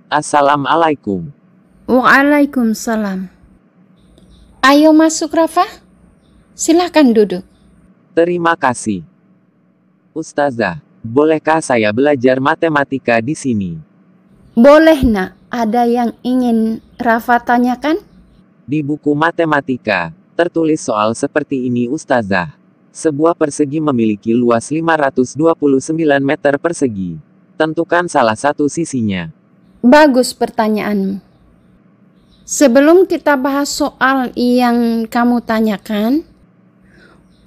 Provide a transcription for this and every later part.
Assalamualaikum. Waalaikumsalam. Ayo masuk, Rafa. Silahkan duduk. Terima kasih. Ustazah, bolehkah saya belajar matematika di sini? Boleh, Nak. Ada yang ingin Rafa tanyakan? Di buku matematika, tertulis soal seperti ini Ustazah. Sebuah persegi memiliki luas 529 meter persegi. Tentukan salah satu sisinya. Bagus pertanyaanmu. Sebelum kita bahas soal yang kamu tanyakan,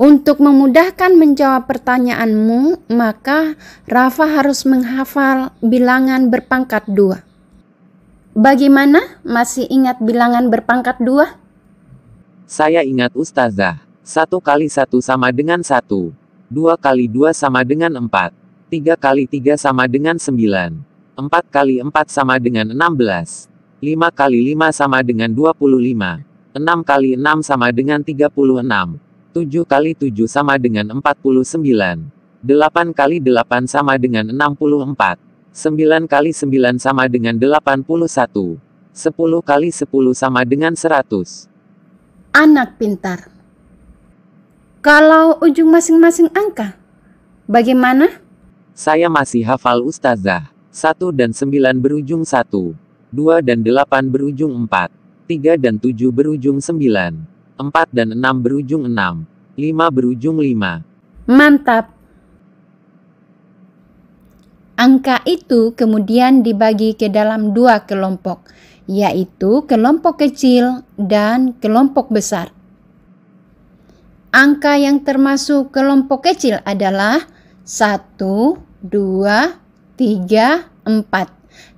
untuk memudahkan menjawab pertanyaanmu, maka Rafa harus menghafal bilangan berpangkat 2. Bagaimana? Masih ingat bilangan berpangkat 2? Saya ingat Ustazah. 1 kali 1 sama dengan 1. 2 kali 2 sama dengan 4. 3 kali 3 sama dengan 9. 4 kali 4 sama dengan 16. 5 kali 5 sama dengan 25. 6 kali 6 sama dengan 36. 7 kali 7 sama dengan 49. 8 kali 8 sama dengan 64. 9 kali 9 sama dengan 81. 10 kali 10 sama dengan 100. Anak pintar. Kalau ujung masing-masing angka, bagaimana? Saya masih hafal Ustazah. 1 dan 9 berujung 1. 2 dan 8 berujung 4. 3 dan 7 berujung 9. 4 dan 6 berujung 6. 5 berujung 5. Mantap. Angka itu kemudian dibagi ke dalam 2 kelompok, yaitu kelompok kecil dan kelompok besar. Angka yang termasuk kelompok kecil adalah 1, 2, 3, 4.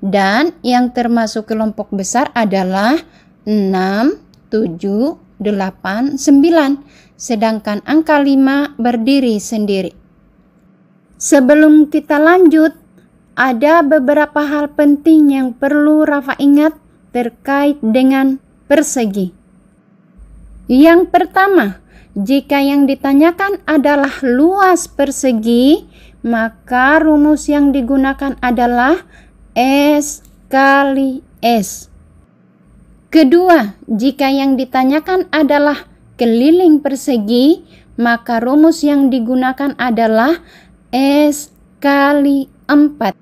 Dan yang termasuk kelompok besar adalah 6, 7, 8, 9. Sedangkan angka 5 berdiri sendiri. Sebelum kita lanjut, ada beberapa hal penting yang perlu Rafa ingat terkait dengan persegi. Yang pertama, jika yang ditanyakan adalah luas persegi, maka rumus yang digunakan adalah S kali S. Kedua, jika yang ditanyakan adalah keliling persegi, maka rumus yang digunakan adalah S kali 4.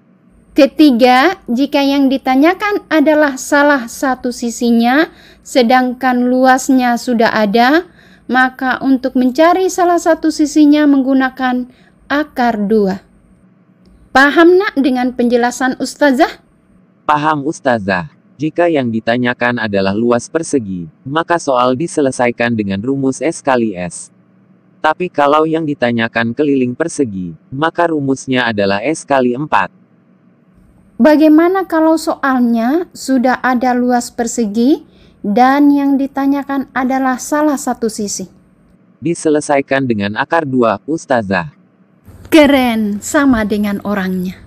Ketiga, jika yang ditanyakan adalah salah satu sisinya, sedangkan luasnya sudah ada, maka untuk mencari salah satu sisinya menggunakan akar 2. Paham, Nak, dengan penjelasan Ustazah? Paham Ustazah. Jika yang ditanyakan adalah luas persegi, maka soal diselesaikan dengan rumus S kali S. Tapi kalau yang ditanyakan keliling persegi, maka rumusnya adalah S kali 4. Bagaimana kalau soalnya sudah ada luas persegi dan yang ditanyakan adalah salah satu sisi? Diselesaikan dengan akar 2, Ustazah. Keren, sama dengan orangnya.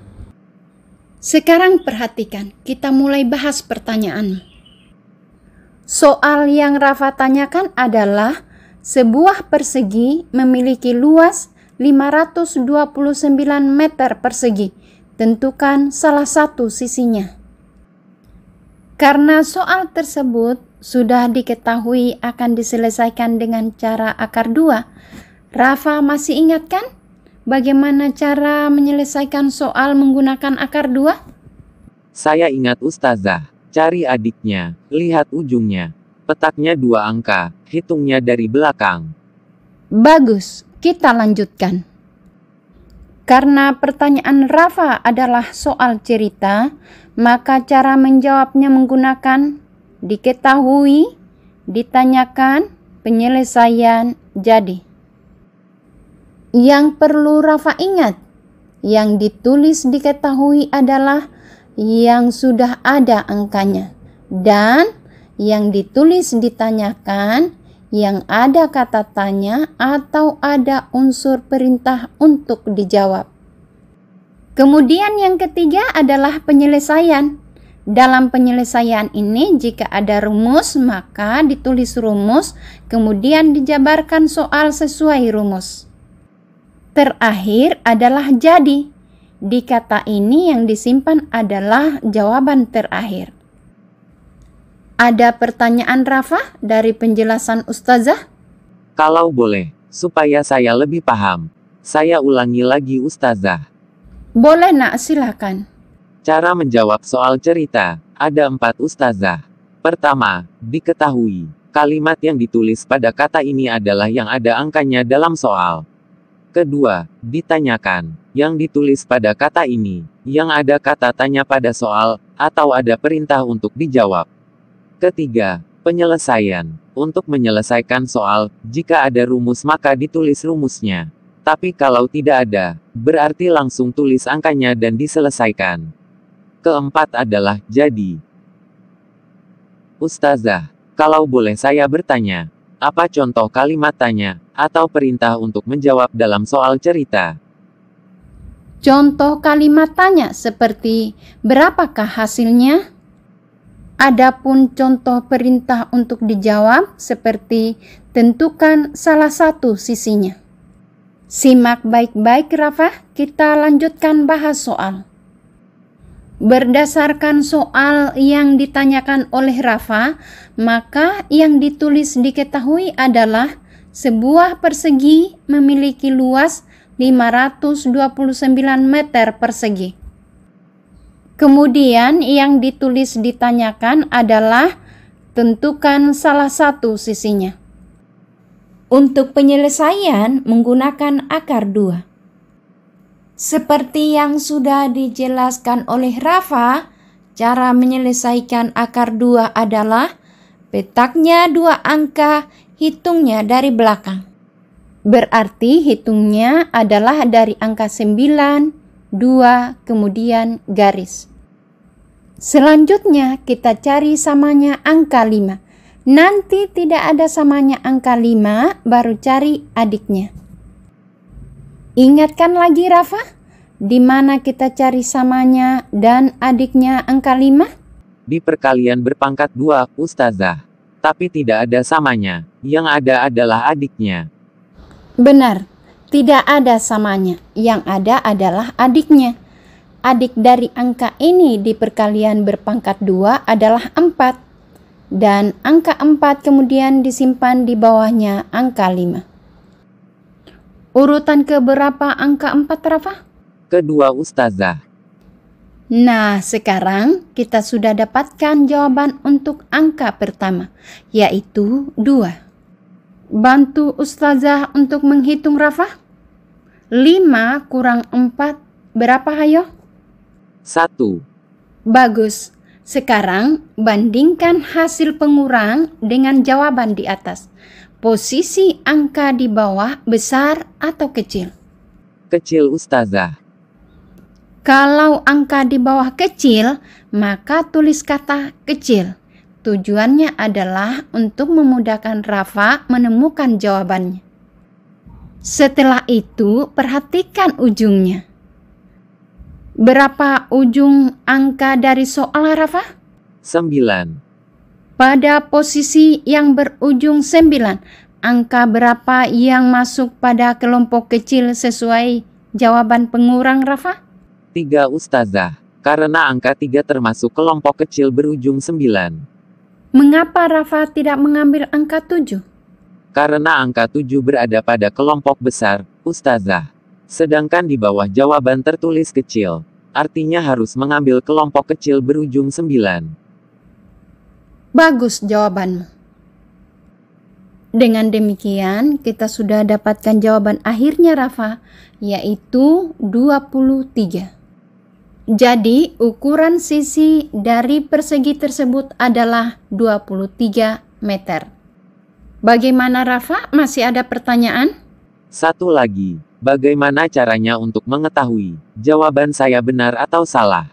Sekarang perhatikan, kita mulai bahas pertanyaan. Soal yang Rafa tanyakan adalah sebuah persegi memiliki luas 529 meter persegi. Tentukan salah satu sisinya. Karena soal tersebut sudah diketahui akan diselesaikan dengan cara akar 2, Rafa masih ingat kan bagaimana cara menyelesaikan soal menggunakan akar 2? Saya ingat Ustazah. Cari adiknya, lihat ujungnya. Petaknya 2 angka, hitungnya dari belakang. Bagus, kita lanjutkan. Karena pertanyaan Rafa adalah soal cerita, maka cara menjawabnya menggunakan diketahui, ditanyakan, penyelesaian, jadi. Yang perlu Rafa ingat, yang ditulis diketahui adalah yang sudah ada angkanya, dan yang ditulis ditanyakan yang ada kata tanya atau ada unsur perintah untuk dijawab. Kemudian yang ketiga adalah penyelesaian. Dalam penyelesaian ini jika ada rumus maka ditulis rumus, kemudian dijabarkan soal sesuai rumus. Terakhir adalah jadi. Di kata ini yang disimpan adalah jawaban terakhir. Ada pertanyaan Rafa dari penjelasan Ustazah? Kalau boleh, supaya saya lebih paham. Saya ulangi lagi Ustazah. Boleh nak, silakan. Cara menjawab soal cerita, ada 4 Ustazah. Pertama, diketahui, kalimat yang ditulis pada kata ini adalah yang ada angkanya dalam soal. Kedua, ditanyakan, yang ditulis pada kata ini, yang ada kata tanya pada soal, atau ada perintah untuk dijawab. Ketiga, penyelesaian, untuk menyelesaikan soal, jika ada rumus maka ditulis rumusnya. Tapi kalau tidak ada, berarti langsung tulis angkanya dan diselesaikan. Keempat adalah, jadi. Ustazah, kalau boleh saya bertanya, apa contoh kalimat tanya, atau perintah untuk menjawab dalam soal cerita? Contoh kalimat tanya seperti, berapakah hasilnya? Adapun contoh perintah untuk dijawab seperti, tentukan salah satu sisinya. Simak baik-baik Rafa, kita lanjutkan bahas soal. Berdasarkan soal yang ditanyakan oleh Rafa, maka yang ditulis diketahui adalah sebuah persegi memiliki luas 529 meter persegi. Kemudian yang ditulis ditanyakan adalah tentukan salah satu sisinya. Untuk penyelesaian menggunakan akar 2. Seperti yang sudah dijelaskan oleh Rafa, cara menyelesaikan akar 2 adalah petaknya 2 angka, hitungnya dari belakang. Berarti hitungnya adalah dari angka 9, 2, kemudian garis. Selanjutnya kita cari samanya angka 5. Nanti tidak ada samanya angka 5, baru cari adiknya. Ingatkan lagi Rafa, di mana kita cari samanya dan adiknya angka 5? Di perkalian berpangkat 2, Ustazah. Tapi tidak ada samanya, yang ada adalah adiknya. Benar, tidak ada samanya, yang ada adalah adiknya. Adik dari angka ini di perkalian berpangkat 2 adalah 4. Dan angka 4 kemudian disimpan di bawahnya angka 5. Urutan keberapa angka 4 Rafa? Kedua Ustazah. Nah, sekarang kita sudah dapatkan jawaban untuk angka pertama, yaitu 2. Bantu Ustazah untuk menghitung Rafa. 5 kurang 4 berapa hayo? 1. Bagus. Sekarang bandingkan hasil pengurang dengan jawaban di atas. Posisi angka di bawah besar atau kecil? Kecil Ustazah. Kalau angka di bawah kecil, maka tulis kata kecil. Tujuannya adalah untuk memudahkan Rafa menemukan jawabannya. Setelah itu, perhatikan ujungnya. Berapa ujung angka dari soal Rafa? 9. Pada posisi yang berujung 9, angka berapa yang masuk pada kelompok kecil sesuai jawaban pengurang Rafa? 3 Ustazah. Karena angka 3 termasuk kelompok kecil berujung 9. Mengapa Rafa tidak mengambil angka 7? Karena angka 7 berada pada kelompok besar, Ustazah. Sedangkan di bawah jawaban tertulis kecil, artinya harus mengambil kelompok kecil berujung 9. Bagus jawabanmu. Dengan demikian, kita sudah dapatkan jawaban akhirnya Rafa, yaitu 23. Jadi, ukuran sisi dari persegi tersebut adalah 23 meter. Bagaimana Rafa? Masih ada pertanyaan? Satu lagi. Bagaimana caranya untuk mengetahui jawaban saya benar atau salah?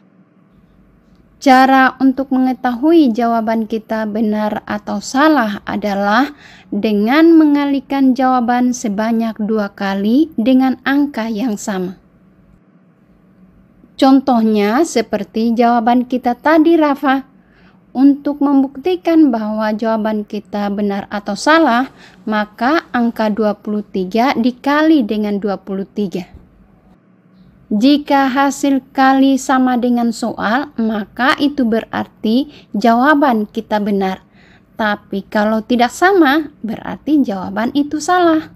Cara untuk mengetahui jawaban kita benar atau salah adalah dengan mengalihkan jawaban sebanyak 2 kali dengan angka yang sama. Contohnya seperti jawaban kita tadi Rafa. Untuk membuktikan bahwa jawaban kita benar atau salah, maka angka 23 dikali dengan 23. Jika hasil kali sama dengan soal, maka itu berarti jawaban kita benar. Tapi kalau tidak sama, berarti jawaban itu salah.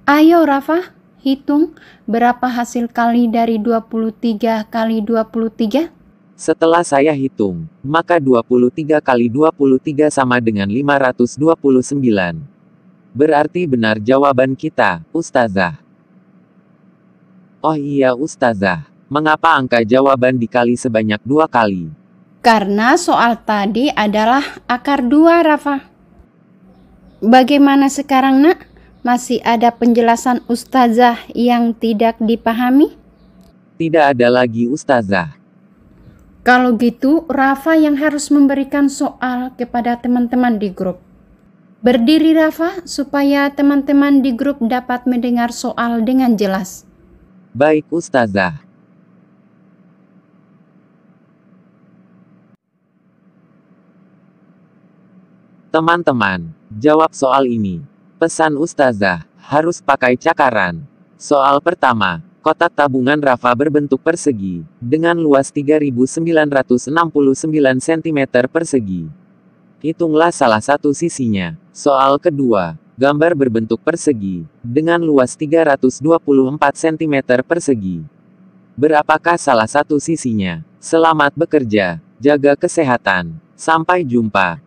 Ayo Rafa, hitung berapa hasil kali dari 23 kali 23? Setelah saya hitung, maka 23 kali 23 sama dengan 529. Berarti benar jawaban kita, Ustazah. Oh iya Ustazah, mengapa angka jawaban dikali sebanyak 2 kali? Karena soal tadi adalah akar 2, Rafa. Bagaimana sekarang, Nak? Masih ada penjelasan Ustazah yang tidak dipahami? Tidak ada lagi Ustazah. Kalau gitu, Rafa yang harus memberikan soal kepada teman-teman di grup. Berdiri Rafa, supaya teman-teman di grup dapat mendengar soal dengan jelas. Baik Ustazah. Teman-teman, jawab soal ini. Pesan Ustazah, harus pakai cakaran. Soal pertama, kotak tabungan Rafa berbentuk persegi, dengan luas 3.969 cm persegi. Hitunglah salah satu sisinya. Soal kedua, gambar berbentuk persegi, dengan luas 324 cm persegi. Berapakah salah satu sisinya? Selamat bekerja, jaga kesehatan. Sampai jumpa.